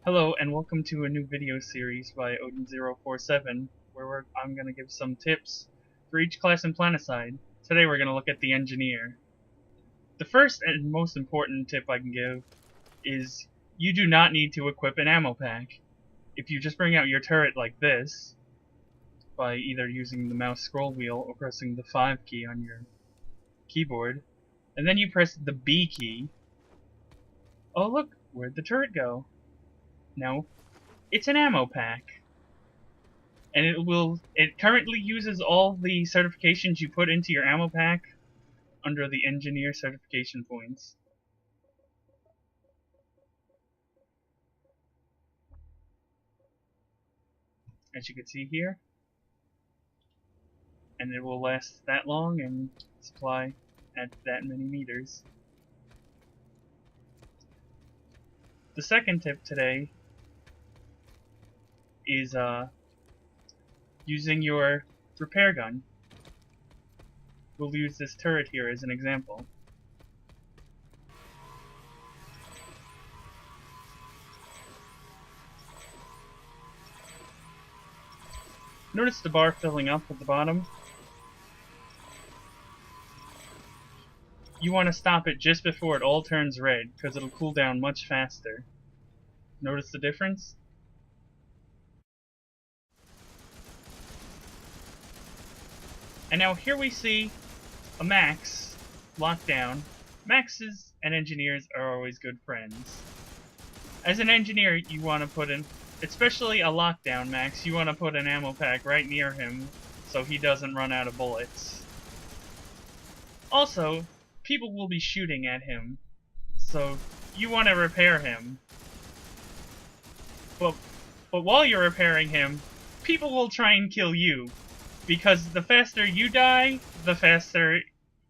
Hello and welcome to a new video series by Odin047 where I'm going to give some tips for each class in Planetside. Today we're going to look at the Engineer. The first and most important tip I can give is you do not need to equip an ammo pack. If you just bring out your turret like this, by either using the mouse scroll wheel or pressing the 5 key on your keyboard, and then you press the B key, oh look, where'd the turret go? No, it's an ammo pack. And it currently uses all the certifications you put into your ammo pack under the engineer certification points. As you can see here. And it will last that long and supply at that many meters. The second tip today is using your repair gun. We'll use this turret here as an example. Notice the bar filling up at the bottom? You want to stop it just before it all turns red, because it'll cool down much faster. Notice the difference? And now here we see a max locked down. Maxes and engineers are always good friends. As an engineer, you want to put in, especially a lockdown max, you want to put an ammo pack right near him so he doesn't run out of bullets. Also, people will be shooting at him, so you want to repair him. But while you're repairing him, people will try and kill you. Because the faster you die, the faster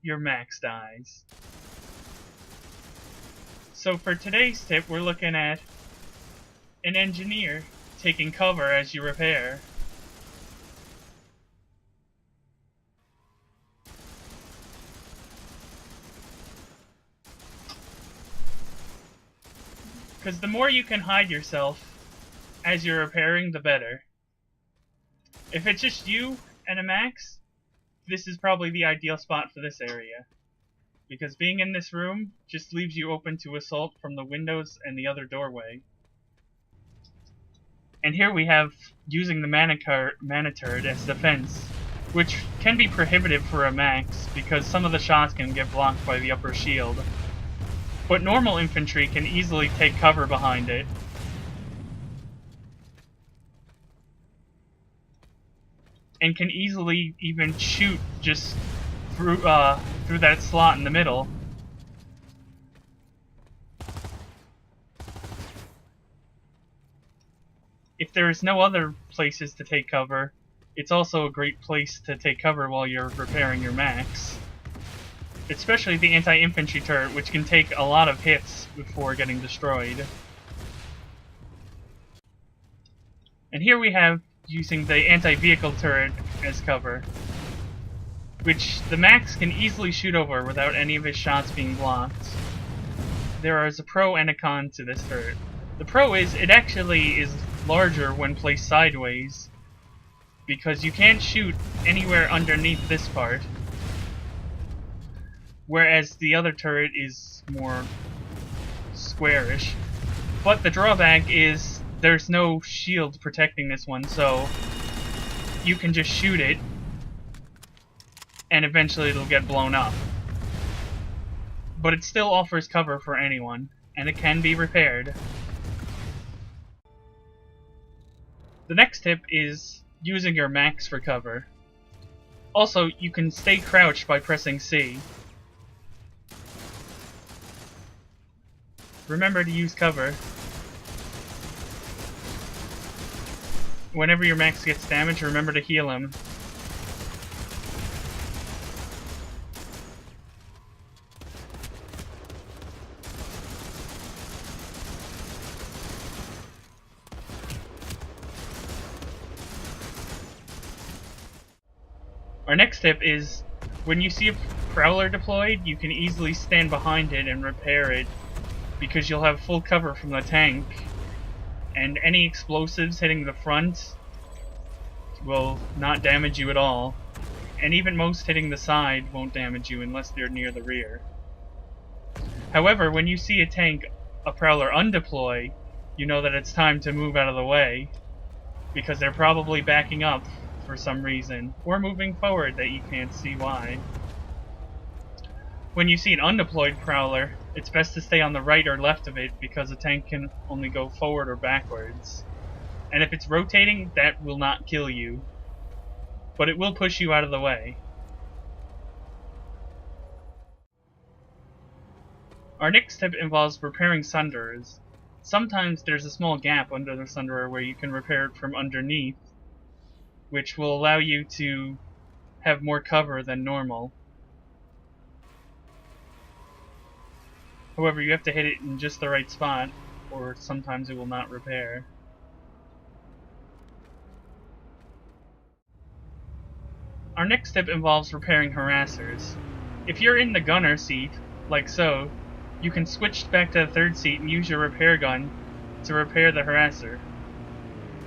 your max dies. So for today's tip, we're looking at an engineer taking cover as you repair. Because the more you can hide yourself as you're repairing, the better. If it's just you and a max, this is probably the ideal spot for this area. Because being in this room just leaves you open to assault from the windows and the other doorway. And here we have using the mana turret as defense, which can be prohibitive for a max because some of the shots can get blocked by the upper shield. But normal infantry can easily take cover behind it. And can easily even shoot just through that slot in the middle. If there is no other places to take cover, it's also a great place to take cover while you're repairing your max. Especially the anti-infantry turret, which can take a lot of hits before getting destroyed. And here we have using the anti-vehicle turret as cover, which the max can easily shoot over without any of his shots being blocked. There is a pro and a con to this turret. The pro is, it actually is larger when placed sideways, because you can't shoot anywhere underneath this part, whereas the other turret is more squarish. But the drawback is there's no shield protecting this one, so you can just shoot it and eventually it'll get blown up. But it still offers cover for anyone, and it can be repaired. The next tip is using your max for cover. Also, you can stay crouched by pressing C. Remember to use cover. Whenever your max gets damaged, remember to heal him. Our next tip is, when you see a prowler deployed, you can easily stand behind it and repair it, because you'll have full cover from the tank. and any explosives hitting the front will not damage you at all, and even most hitting the side won't damage you unless they're near the rear. However, when you see a Prowler undeploy, you know that it's time to move out of the way, because they're probably backing up for some reason, or moving forward that you can't see why. When you see an undeployed Prowler, it's best to stay on the right or left of it because a tank can only go forward or backwards. And if it's rotating, that will not kill you, but it will push you out of the way. Our next tip involves repairing sunderers. Sometimes there's a small gap under the sunderer where you can repair it from underneath, which will allow you to have more cover than normal. However, you have to hit it in just the right spot, or sometimes it will not repair. Our next tip involves repairing harassers. If you're in the gunner seat, like so, you can switch back to the third seat and use your repair gun to repair the harasser.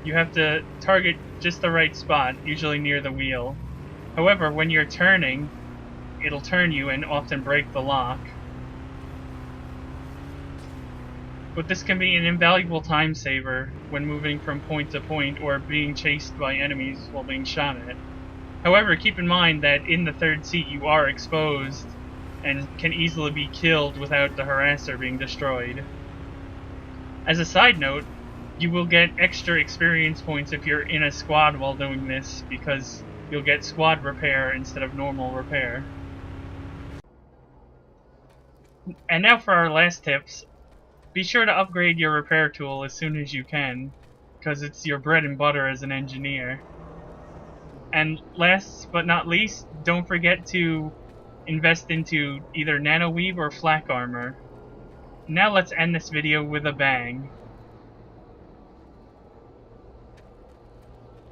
You have to target just the right spot, usually near the wheel. However, when you're turning, it'll turn you and often break the lock. But this can be an invaluable time saver when moving from point to point or being chased by enemies while being shot at. However, keep in mind that in the third seat you are exposed and can easily be killed without the harasser being destroyed. As a side note, you will get extra experience points if you're in a squad while doing this, because you'll get squad repair instead of normal repair. And now for our last tips. Be sure to upgrade your repair tool as soon as you can, because it's your bread and butter as an engineer. And last but not least, don't forget to invest into either nanoweave or flak armor. Now let's end this video with a bang.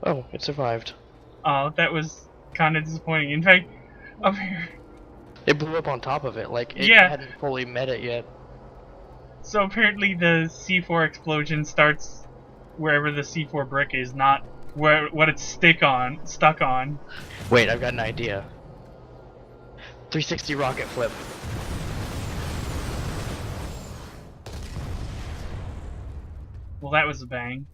Oh, it survived. Oh, that was kind of disappointing. In fact, up here. It blew up on top of it, like it Yeah. hadn't fully met it yet. So apparently the C4 explosion starts wherever the C4 brick is, not what it's stuck on. Wait, I've got an idea. 360 rocket flip. Well, that was a bang.